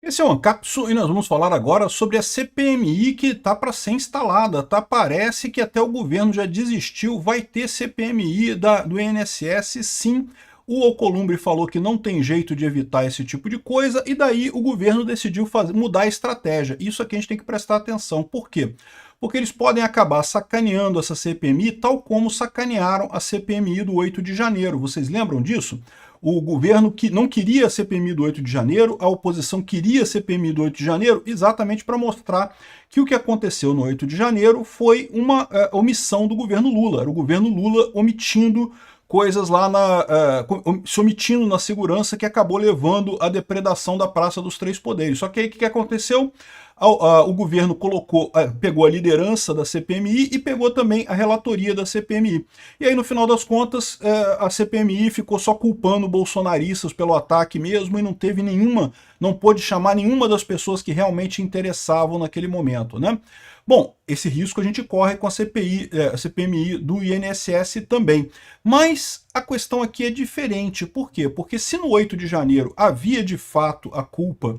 Esse é o Ancapsu e nós vamos falar agora sobre a CPMI que está para ser instalada, tá? Parece que até o governo já desistiu, vai ter CPMI do INSS sim. O Alcolumbre falou que não tem jeito de evitar esse tipo de coisa e daí o governo decidiu mudar a estratégia. Isso aqui a gente tem que prestar atenção. Por quê? Porque eles podem acabar sacaneando essa CPMI tal como sacanearam a CPMI do 8 de janeiro. Vocês lembram disso? O governo que não queria a CPMI do 8 de janeiro, a oposição queria a CPMI do 8 de janeiro, exatamente para mostrar que o que aconteceu no 8 de janeiro foi uma omissão do governo Lula. Era o governo Lula omitindo coisas lá, se omitindo na segurança, que acabou levando à depredação da Praça dos Três Poderes. Só que aí o que aconteceu? O governo pegou a liderança da CPMI e pegou também a relatoria da CPMI. E aí, no final das contas, a CPMI ficou só culpando bolsonaristas pelo ataque mesmo e não pôde chamar nenhuma das pessoas que realmente interessavam naquele momento, né? Bom, esse risco a gente corre com a CPMI do INSS também. Mas a questão aqui é diferente. Por quê? Porque se no 8 de janeiro havia de fato a culpa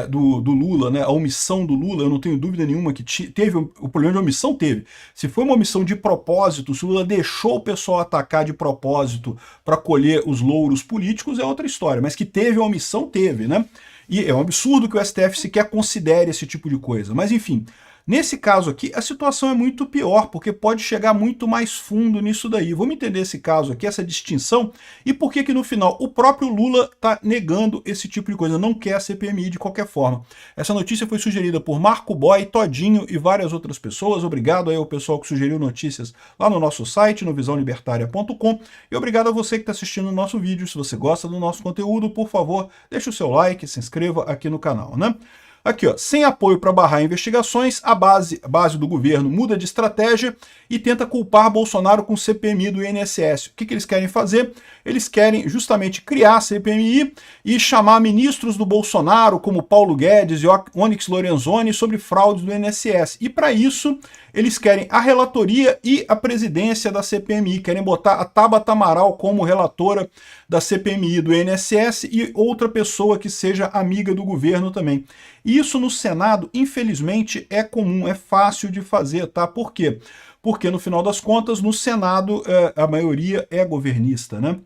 do Lula, né, a omissão do Lula, eu não tenho dúvida nenhuma que teve o problema de omissão, teve. Se foi uma omissão de propósito, se o Lula deixou o pessoal atacar de propósito para colher os louros políticos, é outra história. Mas que teve a omissão, teve, né? E é um absurdo que o STF sequer considere esse tipo de coisa. Mas enfim, nesse caso aqui, a situação é muito pior, porque pode chegar muito mais fundo nisso daí. Vamos entender esse caso aqui, essa distinção, e por que no final o próprio Lula está negando esse tipo de coisa, não quer a CPMI de qualquer forma. Essa notícia foi sugerida por Marco Boy, Todinho e várias outras pessoas. Obrigado aí ao pessoal que sugeriu notícias lá no nosso site, no visãolibertaria.com, e obrigado a você que está assistindo o nosso vídeo. Se você gosta do nosso conteúdo, por favor, deixe o seu like, se inscreva aqui no canal, né? Aqui, ó, sem apoio para barrar investigações, a base do governo muda de estratégia e tenta culpar Bolsonaro com CPMI do INSS. O que eles querem fazer? Eles querem justamente criar a CPMI e chamar ministros do Bolsonaro, como Paulo Guedes e Onyx Lorenzoni, sobre fraudes do INSS. E para isso, eles querem a relatoria e a presidência da CPMI. Querem botar a Tabata Amaral como relatora da CPMI do INSS e outra pessoa que seja amiga do governo também. Isso no Senado, infelizmente, é comum, é fácil de fazer, tá? Por quê? Porque, no final das contas, no Senado, a maioria é governista, né?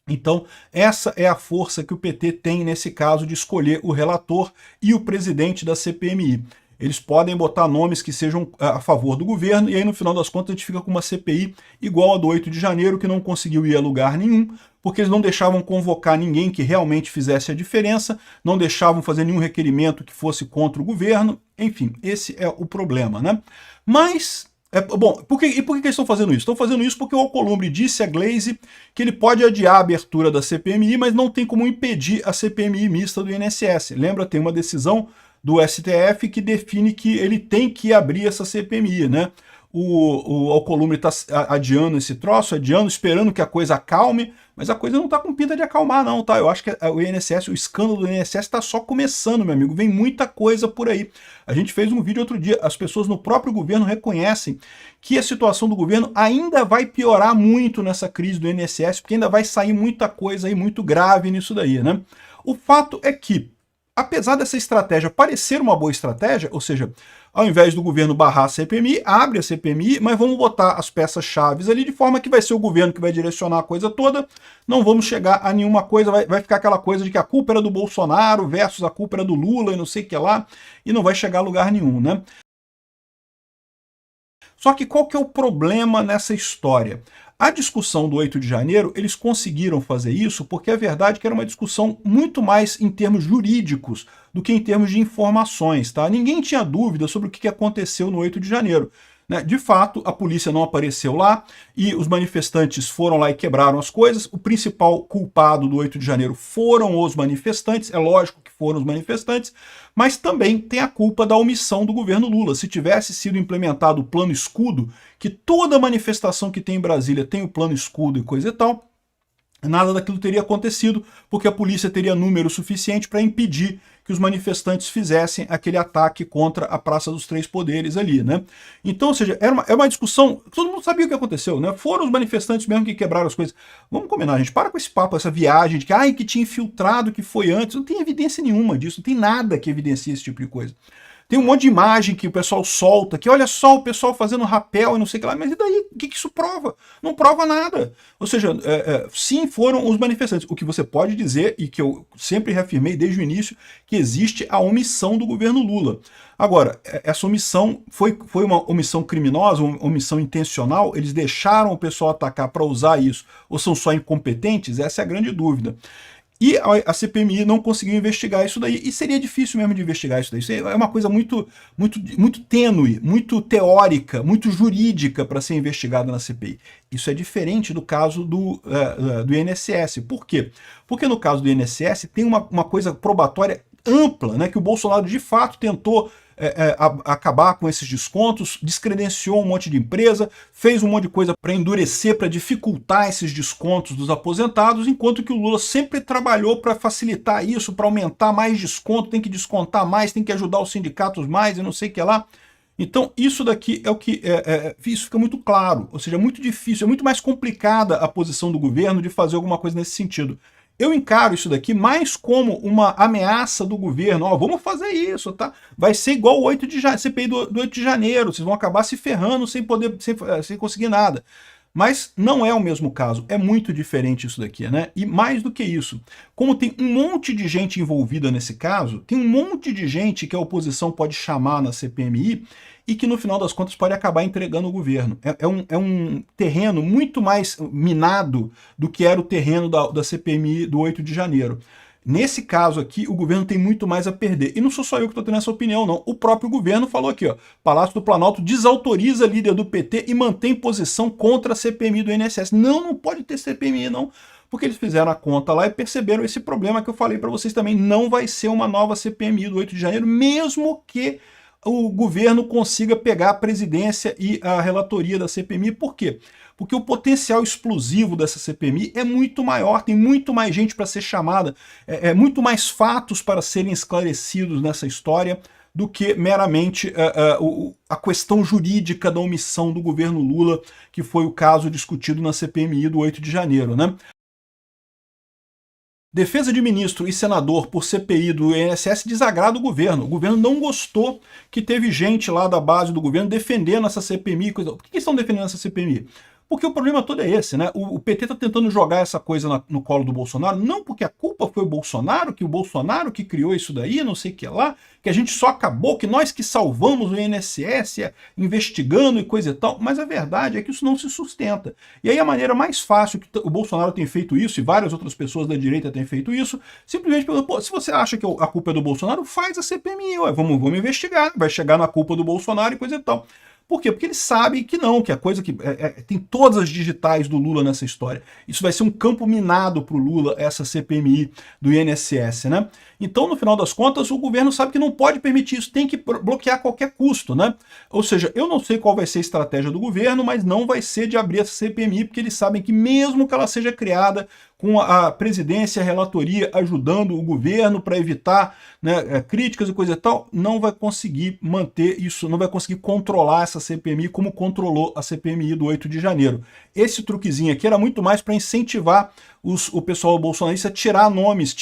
Então, essa é a força que o PT tem nesse caso de escolher o relator e o presidente da CPMI. Eles podem botar nomes que sejam a favor do governo, e aí no final das contas a gente fica com uma CPI igual a do 8 de janeiro, que não conseguiu ir a lugar nenhum, porque eles não deixavam convocar ninguém que realmente fizesse a diferença, não deixavam fazer nenhum requerimento que fosse contra o governo, enfim, esse é o problema, né? Mas bom, por que eles estão fazendo isso? Estão fazendo isso porque o Alcolumbre disse a Glaze que ele pode adiar a abertura da CPMI, mas não tem como impedir a CPMI mista do INSS. Lembra, tem uma decisão do STF que define que ele tem que abrir essa CPMI, né? O Alcolumbre está adiando esse troço, esperando que a coisa acalme, mas a coisa não está com pinta de acalmar não, tá? Eu acho que o INSS, o escândalo do INSS está só começando, meu amigo, vem muita coisa por aí. A gente fez um vídeo outro dia, as pessoas no próprio governo reconhecem que a situação do governo ainda vai piorar muito nessa crise do INSS, porque ainda vai sair muita coisa aí muito grave nisso daí, né? O fato é que, apesar dessa estratégia parecer uma boa estratégia, ou seja, ao invés do governo barrar a CPMI, abre a CPMI, mas vamos botar as peças-chave ali de forma que vai ser o governo que vai direcionar a coisa toda, não vamos chegar a nenhuma coisa, vai ficar aquela coisa de que a culpa era do Bolsonaro versus a culpa era do Lula e não sei o que lá, e não vai chegar a lugar nenhum, né? Só que qual que é o problema nessa história? A discussão do 8 de janeiro, eles conseguiram fazer isso porque a verdade é que era uma discussão muito mais em termos jurídicos do que em termos de informações, tá? Ninguém tinha dúvida sobre o que aconteceu no 8 de janeiro. Né? De fato, a polícia não apareceu lá e os manifestantes foram lá e quebraram as coisas. O principal culpado do 8 de janeiro foram os manifestantes, é lógico que foram os manifestantes, mas também tem a culpa da omissão do governo Lula. Se tivesse sido implementado o plano escudo, que toda manifestação que tem em Brasília tem o plano escudo e coisa e tal, nada daquilo teria acontecido, porque a polícia teria número suficiente para impedir que os manifestantes fizessem aquele ataque contra a Praça dos Três Poderes ali, né? Então, ou seja, era uma discussão, todo mundo sabia o que aconteceu, né? Foram os manifestantes mesmo que quebraram as coisas. Vamos combinar, gente, para com esse papo, essa viagem de que, ai, que tinha infiltrado, que foi antes, não tem evidência nenhuma disso, não tem nada que evidencie esse tipo de coisa. Tem um monte de imagem que o pessoal solta, que olha só o pessoal fazendo rapel e não sei o que lá, mas e daí? O que isso prova? Não prova nada. Ou seja, sim, foram os manifestantes. O que você pode dizer, e que eu sempre reafirmei desde o início, que existe a omissão do governo Lula. Agora, essa omissão foi uma omissão criminosa, uma omissão intencional? Eles deixaram o pessoal atacar para usar isso? Ou são só incompetentes? Essa é a grande dúvida. E a CPMI não conseguiu investigar isso daí, e seria difícil mesmo de investigar isso daí. Isso é uma coisa muito tênue, muito teórica, muito jurídica para ser investigada na CPI. Isso é diferente do caso do INSS. Por quê? Porque no caso do INSS tem uma coisa probatória ampla, né, que o Bolsonaro de fato tentou acabar com esses descontos, descredenciou um monte de empresa, fez um monte de coisa para endurecer, para dificultar esses descontos dos aposentados, enquanto que o Lula sempre trabalhou para facilitar isso, para aumentar mais desconto, tem que descontar mais, tem que ajudar os sindicatos mais e não sei o que lá. Então, isso daqui é o que... isso fica muito claro, ou seja, é muito difícil, é muito mais complicada a posição do governo de fazer alguma coisa nesse sentido. Eu encaro isso daqui mais como uma ameaça do governo. Ó, vamos fazer isso, tá? Vai ser igual o CPI do 8 de janeiro. Vocês vão acabar se ferrando sem conseguir nada. Mas não é o mesmo caso. É muito diferente isso daqui, né? E mais do que isso, como tem um monte de gente envolvida nesse caso, tem um monte de gente que a oposição pode chamar na CPMI e que no final das contas pode acabar entregando o governo. É um terreno muito mais minado do que era o terreno da CPMI do 8 de janeiro. Nesse caso aqui, o governo tem muito mais a perder. E não sou só eu que estou tendo essa opinião, não. O próprio governo falou aqui, ó, Palácio do Planalto desautoriza líder do PT e mantém posição contra a CPMI do INSS. Não pode ter CPMI, não. Porque eles fizeram a conta lá e perceberam esse problema que eu falei para vocês também. Não vai ser uma nova CPMI do 8 de janeiro, mesmo que o governo consiga pegar a presidência e a relatoria da CPMI. Por quê? Porque o potencial explosivo dessa CPMI é muito maior, tem muito mais gente para ser chamada, muito mais fatos para serem esclarecidos nessa história do que meramente a questão jurídica da omissão do governo Lula, que foi o caso discutido na CPMI do 8 de janeiro, né? Defesa de ministro e senador por CPI do INSS desagrada o governo. O governo não gostou que teve gente lá da base do governo defendendo essa CPMI. Por que estão defendendo essa CPMI? Porque o problema todo é esse, né? O PT está tentando jogar essa coisa no colo do Bolsonaro, não porque a culpa foi o Bolsonaro que criou isso daí, não sei o que lá, que a gente só acabou, que nós que salvamos o INSS investigando e coisa e tal, mas a verdade é que isso não se sustenta. E aí a maneira mais fácil que o Bolsonaro tem feito isso, e várias outras pessoas da direita têm feito isso, simplesmente perguntando, pô, se você acha que a culpa é do Bolsonaro, faz a CPMI, ué, vamos investigar, vai chegar na culpa do Bolsonaro e coisa e tal. Por quê? Porque eles sabem que não, que a coisa que... tem todas as digitais do Lula nessa história. Isso vai ser um campo minado para o Lula, essa CPMI do INSS, né? Então, no final das contas, o governo sabe que não pode permitir isso, tem que bloquear a qualquer custo, né? Ou seja, eu não sei qual vai ser a estratégia do governo, mas não vai ser de abrir essa CPMI, porque eles sabem que mesmo que ela seja criada com a presidência, a relatoria ajudando o governo para evitar, né, críticas e coisa e tal, não vai conseguir manter isso, não vai conseguir controlar essa CPMI como controlou a CPMI do 8 de janeiro. Esse truquezinho aqui era muito mais para incentivar o pessoal bolsonarista a tirar nomes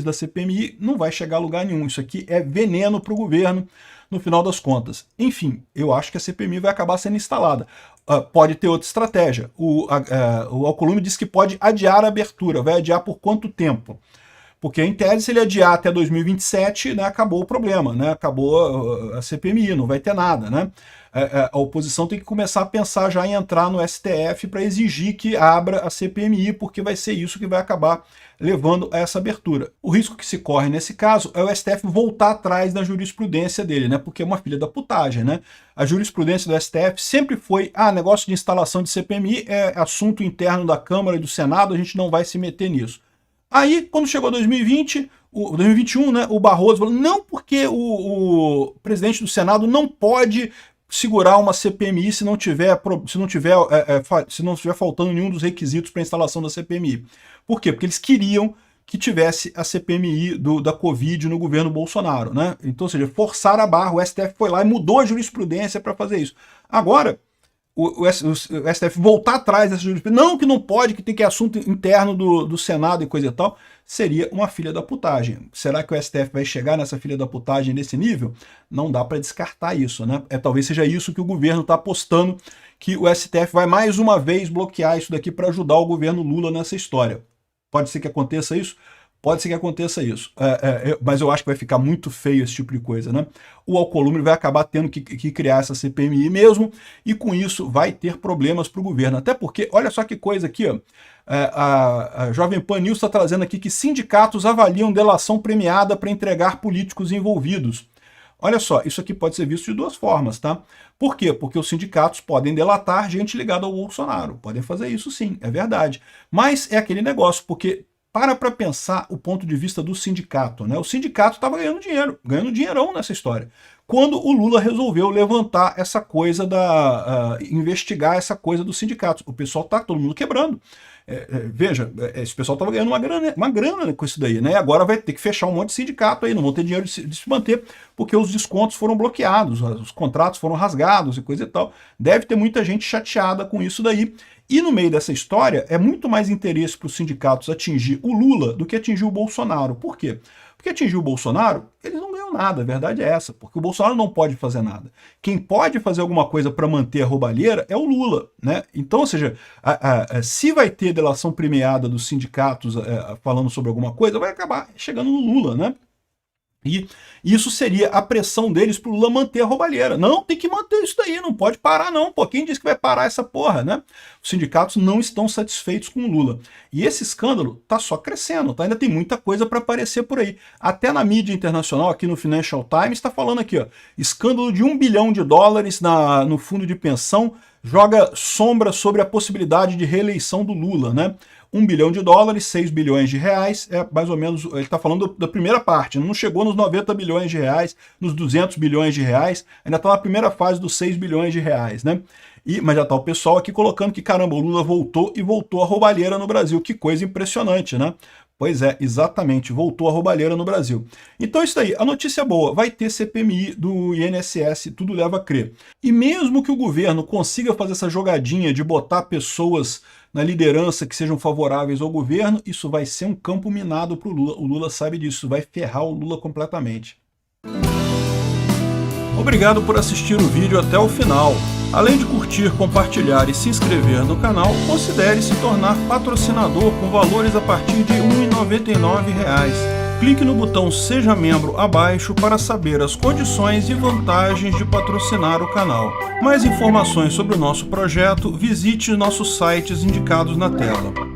da CPMI, não vai chegar a lugar nenhum. Isso aqui é veneno para o governo, no final das contas. Enfim, eu acho que a CPMI vai acabar sendo instalada. Pode ter outra estratégia. O Alcolumbre diz que pode adiar a abertura. Vai adiar por quanto tempo? Porque, em tese, se ele adiar até 2027, né, acabou o problema, né, acabou a CPMI, não vai ter nada, né? A oposição tem que começar a pensar já em entrar no STF para exigir que abra a CPMI, porque vai ser isso que vai acabar levando a essa abertura. O risco que se corre nesse caso é o STF voltar atrás da jurisprudência dele, né? Porque é uma filha da putagem, né? A jurisprudência do STF sempre foi, negócio de instalação de CPMI é assunto interno da Câmara e do Senado, a gente não vai se meter nisso. Aí, quando chegou 2021, né, o Barroso falou, não, porque o presidente do Senado não pode segurar uma CPMI se não tiver faltando nenhum dos requisitos para instalação da CPMI. Por quê? Porque eles queriam que tivesse a CPMI da Covid no governo Bolsonaro, né? Então, ou seja, forçaram a barra, o STF foi lá e mudou a jurisprudência para fazer isso. Agora, o STF voltar atrás dessa jurisprudência, não, que não pode, que tem que assunto interno do Senado e coisa e tal, seria uma filha da putagem. Será que o STF vai chegar nessa filha da putagem nesse nível? Não dá para descartar isso, né? Talvez seja isso que o governo está apostando, que o STF vai mais uma vez bloquear isso daqui para ajudar o governo Lula nessa história. Pode ser que aconteça isso? Pode ser que aconteça isso, mas eu acho que vai ficar muito feio esse tipo de coisa, né? O Alcolumbre vai acabar tendo que criar essa CPMI mesmo, e com isso vai ter problemas para o governo. Até porque, olha só que coisa aqui, ó, a Jovem Pan News está trazendo aqui que sindicatos avaliam delação premiada para entregar políticos envolvidos. Olha só, isso aqui pode ser visto de duas formas, tá? Por quê? Porque os sindicatos podem delatar gente ligada ao Bolsonaro. Podem fazer isso sim, é verdade. Mas é aquele negócio, porque para pensar o ponto de vista do sindicato, né? O sindicato estava ganhando dinheiro, ganhando dinheirão nessa história. Quando o Lula resolveu levantar essa coisa investigar essa coisa dos sindicatos. O pessoal tá todo mundo quebrando. Veja, esse pessoal estava ganhando uma grana com isso daí, né? Agora vai ter que fechar um monte de sindicato aí, não vão ter dinheiro de se manter, porque os descontos foram bloqueados, os contratos foram rasgados e coisa e tal. Deve ter muita gente chateada com isso daí. E no meio dessa história, é muito mais interesse para os sindicatos atingir o Lula do que atingir o Bolsonaro. Por quê? Porque atingir o Bolsonaro, eles não ganham nada, a verdade é essa, porque o Bolsonaro não pode fazer nada. Quem pode fazer alguma coisa para manter a roubalheira é o Lula, né? Então, ou seja, se vai ter delação premiada dos sindicatos falando sobre alguma coisa, vai acabar chegando no Lula, né? E isso seria a pressão deles pro Lula manter a roubalheira. Não, tem que manter isso daí, não pode parar não, pô. Quem disse que vai parar essa porra, né? Os sindicatos não estão satisfeitos com o Lula. E esse escândalo tá só crescendo, tá? Ainda tem muita coisa para aparecer por aí. Até na mídia internacional, aqui no Financial Times, está falando aqui, ó, escândalo de $1 bilhão no fundo de pensão joga sombra sobre a possibilidade de reeleição do Lula, né? $1 bilhão, 6 bilhões de reais, é mais ou menos, ele está falando da primeira parte, não chegou nos 90 bilhões de reais, nos 200 bilhões de reais, ainda está na primeira fase dos 6 bilhões de reais, né? Mas já está o pessoal aqui colocando que, caramba, o Lula voltou e voltou a roubalheira no Brasil, que coisa impressionante, né? Pois é, exatamente, voltou a roubalheira no Brasil. Então isso aí, a notícia boa, vai ter CPMI do INSS, tudo leva a crer. E mesmo que o governo consiga fazer essa jogadinha de botar pessoas na liderança que sejam favoráveis ao governo, isso vai ser um campo minado para o Lula. O Lula sabe disso, vai ferrar o Lula completamente. Obrigado por assistir o vídeo até o final. Além de curtir, compartilhar e se inscrever no canal, considere se tornar patrocinador com valores a partir de R$ 1,99. Clique no botão Seja Membro abaixo para saber as condições e vantagens de patrocinar o canal. Mais informações sobre o nosso projeto, visite nossos sites indicados na tela.